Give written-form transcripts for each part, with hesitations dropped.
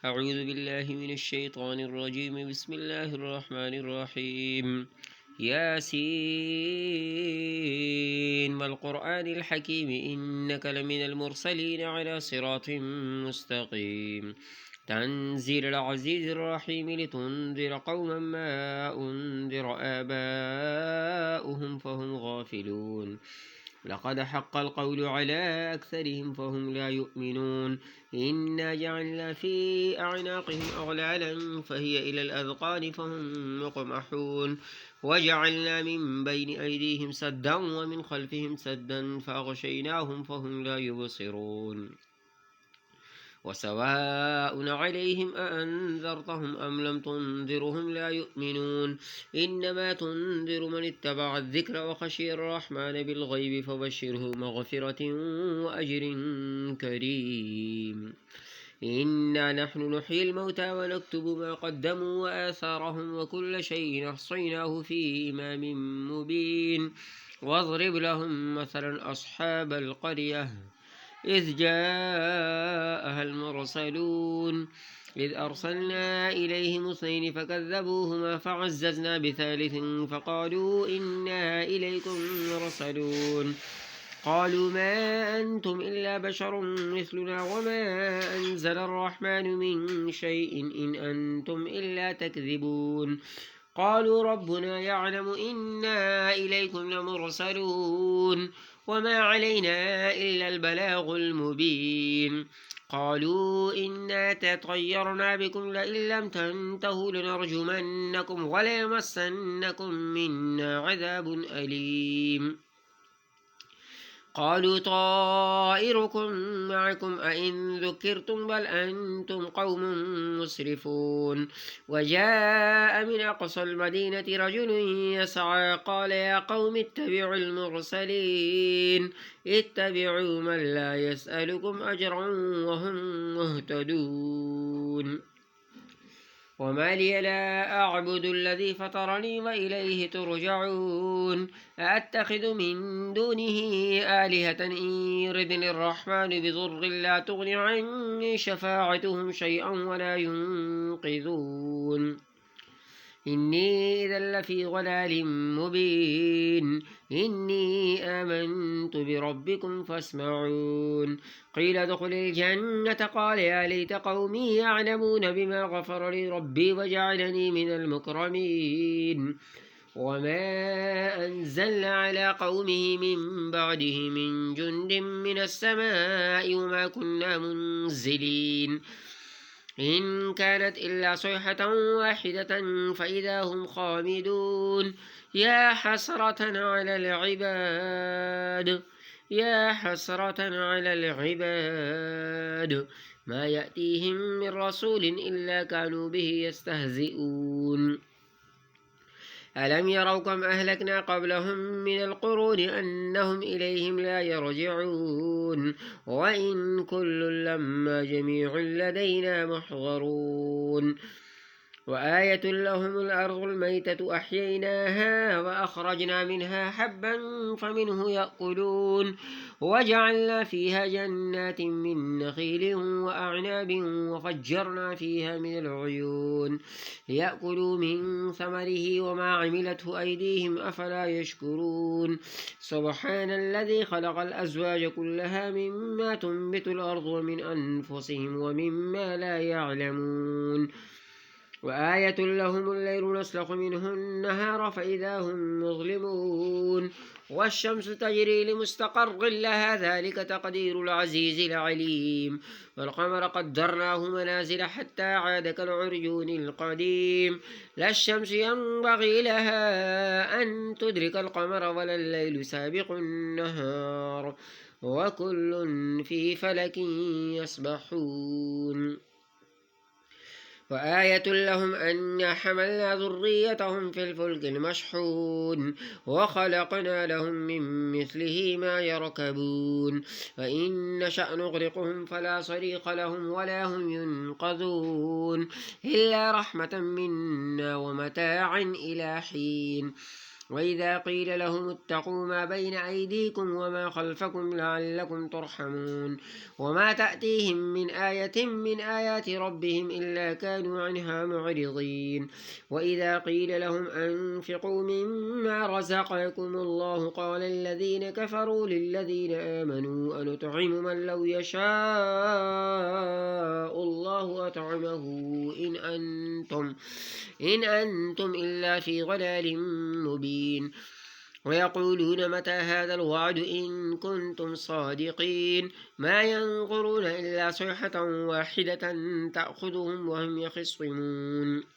أعوذ بالله من الشيطان الرجيم. بسم الله الرحمن الرحيم. ياسين والقرآن الحكيم إنك لمن المرسلين على صراط مستقيم. تنزيل العزيز الرحيم لتنذر قوما ما أنذر آباؤهم فهم غافلون. لقد حق القول على أكثرهم فهم لا يؤمنون. إنا جعلنا في أعناقهم أغلالا فهي إلى الأذقان فهم مقمحون. وجعلنا من بين أيديهم سدا ومن خلفهم سدا فأغشيناهم فهم لا يبصرون. وسواء عليهم أأنذرتهم أم لم تنذرهم لا يؤمنون. إنما تنذر من اتبع الذكر وخشي الرحمن بالغيب فبشره مغفرة وأجر كريم. إنا نحن نحيي الموتى ونكتب ما قدموا وآثارهم وكل شيء أحصيناه في إمام مبين. واضرب لهم مثلا أصحاب القرية إذ جاءها المرسلون إذ أرسلنا إليهم 2 فكذبوهما فعززنا بثالث فقالوا إنا إليكم مرسلون. قالوا ما أنتم إلا بشر مثلنا وما أنزل الرحمن من شيء إن أنتم إلا تكذبون. قالوا ربنا يعلم إنا إليكم لمرسلون وما علينا إلا البلاغ المبين. قالوا إنا تطيرنا بكم لئن لم تنتهوا لنرجمنكم وليمسنكم منا عذاب أليم. قالوا طائركم معكم أئن ذكرتم بل أنتم قوم مسرفون. وجاء من أقصى المدينة رجل يسعى قال يا قوم اتبعوا المرسلين اتبعوا من لا يسألكم أجرا وهم مهتدون. وما لي لا أعبد الذي فطرني وإليه ترجعون. أأتخذ من دونه آلهة إن يردني الرحمن بضر لا تغن عني شفاعتهم شيئا ولا ينقذون. إني إذا لفي ضلال مبين. إني آمنت بربكم فاسمعون. قيل ادخل الجنة قال يا ليت قومي يعلمون بما غفر لي ربي وجعلني من المكرمين. وما أنزلنا على قومه من بعده من جند من السماء وما كنا منزلين. إن كانت إلا صيحة واحدة فإذا هم خامدون. يا حسرة على العباد ما يأتيهم من رسول إلا كانوا به يستهزئون. ألم يروا كم أهلكنا قبلهم من القرون أنهم إليهم لا يرجعون. وإن كل لما جميع لدينا محضرون. وآية لهم الأرض الميتة أحييناها وأخرجنا منها حبا فمنه يأكلون. وجعلنا فيها جنات من نخيل وأعناب وفجرنا فيها من العيون ليأكلوا من ثمره وما عملته أيديهم أفلا يشكرون. سبحان الذي خلق الأزواج كلها مما تنبت الأرض ومن أنفسهم ومما لا يعلمون. وآية لهم الليل نسلخ منه النهار فإذا هم مظلمون. والشمس تجري لمستقر لها ذلك تقدير العزيز العليم. والقمر قدرناه منازل حتى عاد كالعرجون القديم. لا الشمس ينبغي لها أن تدرك القمر ولا الليل سابق النهار وكل في فلك يسبحون. وآية لهم أنا حملنا ذريتهم في الفلك المشحون وخلقنا لهم من مثله ما يركبون. وإن نشأ نغرقهم فلا صريخ لهم ولا هم ينقذون إلا رحمة منا ومتاعا إلى حين. وإذا قيل لهم اتقوا ما بين أيديكم وما خلفكم لعلكم ترحمون وما تأتيهم من آية من آيات ربهم إلا كانوا عنها معرضين وإذا قيل لهم أنفقوا مما رزقكم الله قال الذين كفروا للذين آمنوا أنطعم من لو يشاء الله أطعمه إن أنتم إلا في ضلال مبين ويقولون متى هذا الوعد إن كنتم صادقين ما ينظرون إلا صيحة واحدة تأخذهم وهم يخصمون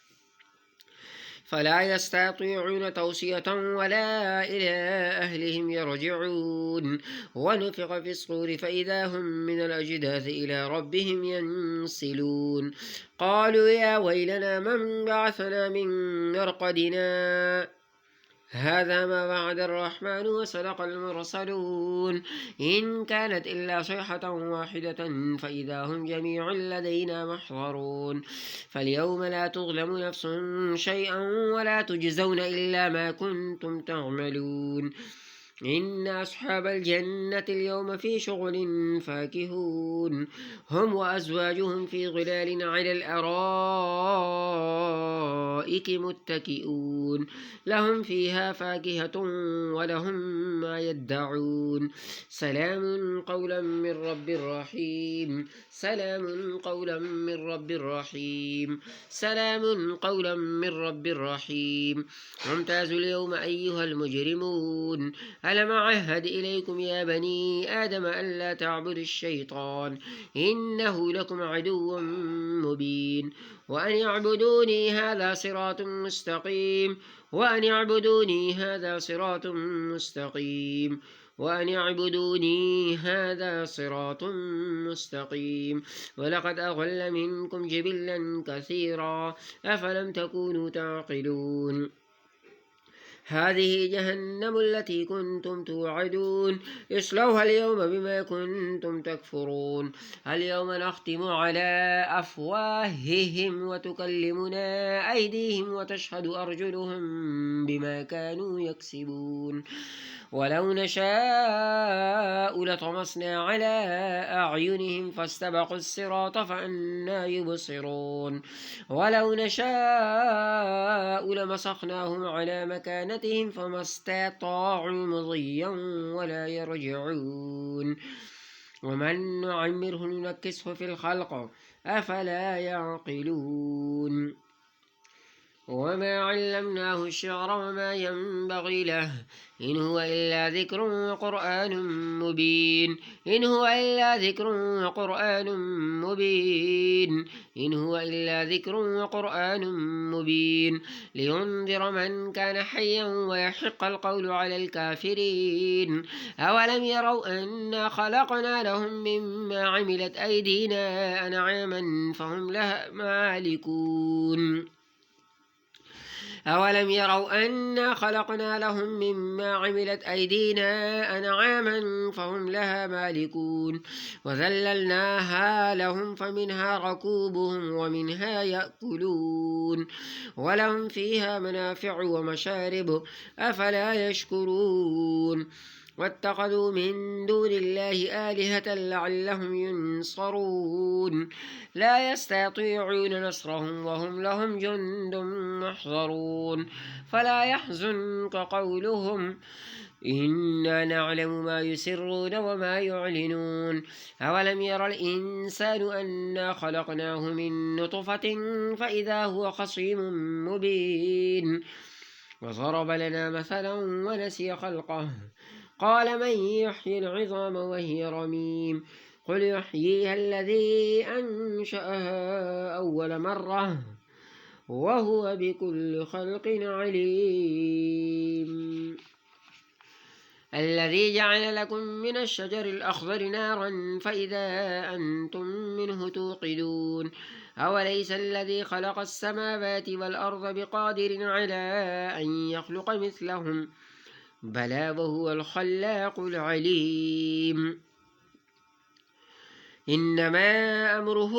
فلا يستطيعون توصية ولا إلى أهلهم يرجعون ونفخ في الصور فإذا هم من الأجداث إلى ربهم ينسلون قالوا يا ويلنا من بعثنا من مرقدنا هذا ما وعد الرحمن وصدق المرسلون إن كانت إلا صيحة واحدة فإذا هم جميع لدينا محضرون فاليوم لا تظلم نفس شيئا ولا تجزون إلا ما كنتم تعملون إن أصحاب الجنة اليوم في شغل فاكهون هم وأزواجهم في ظلال على الأرائك متكئون لهم فيها فاكهة ولهم ما يدعون سلام قولا من رب رحيم سلام قولا من رب رحيم سلام قولا من رب رحيم وامتازوا اليوم أيها المجرمون ألم أعهد إليكم يا بني آدم ألا تعبدوا الشيطان إنه لكم عدو مبين وأن اعبدوني هذا صراط مستقيم وأن اعبدوني هذا صراط مستقيم وأن اعبدوني هذا صراط مستقيم ولقد أضل منكم جبلا كثيرا أفلم تكونوا تعقلون هذه جهنم التي كنتم توعدون اصلوها اليوم بما كنتم تكفرون اليوم نختم على أفواههم وتكلمنا أيديهم وتشهد أرجلهم بما كانوا يكسبون ولو نشاء لطمسنا على أعينهم فاستبقوا الصراط فأنى يبصرون ولو نشاء لمسخناهم على مكانتهم فما استطاعوا مضيا ولا يرجعون ومن نعمره ننكسه في الخلق أفلا يعقلون وما علمناه الشعر وما ينبغي له إن هو إلا ذكر وقرآن مبين إن هو إلا ذكر وقرآن مبين إن هو إلا ذكر وقرآن مبين لينذر من كان حيا ويحق القول على الكافرين أولم يروا أنا خلقنا لهم مما عملت أيدينا أنعاما فهم لها مالكون أولم يروا أنا خلقنا لهم مما عملت أيدينا أنعاما فهم لها مالكون وذللناها لهم فمنها ركوبهم ومنها يأكلون ولهم فيها منافع ومشارب أفلا يشكرون واتخذوا من دون الله آلهة لعلهم ينصرون لا يستطيعون نصرهم وهم لهم جند محضرون فلا يحزنك قولهم إنا نعلم ما يسرون وما يعلنون أولم ير الإنسان أنا خلقناه من نطفة فإذا هو خصيم مبين وضرب لنا مثلا ونسي خلقه قال من يحيي العظام وهي رميم قل يحييها الذي أنشأها أول مرة وهو بكل خلق عليم الذي جعل لكم من الشجر الأخضر نارا فإذا أنتم منه توقدون أوليس الذي خلق السماوات والأرض بقادر على أن يخلق مثلهم بلى وهو الخلاق العليم إنما أمره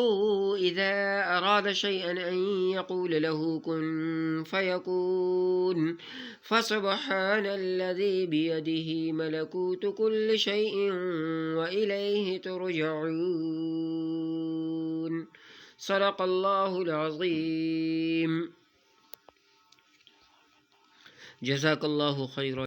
إذا أراد شيئا أن يقول له كن فيكون فسبحان الذي بيده ملكوت كل شيء وإليه ترجعون. صدق الله العظيم. جزاك الله خيرا.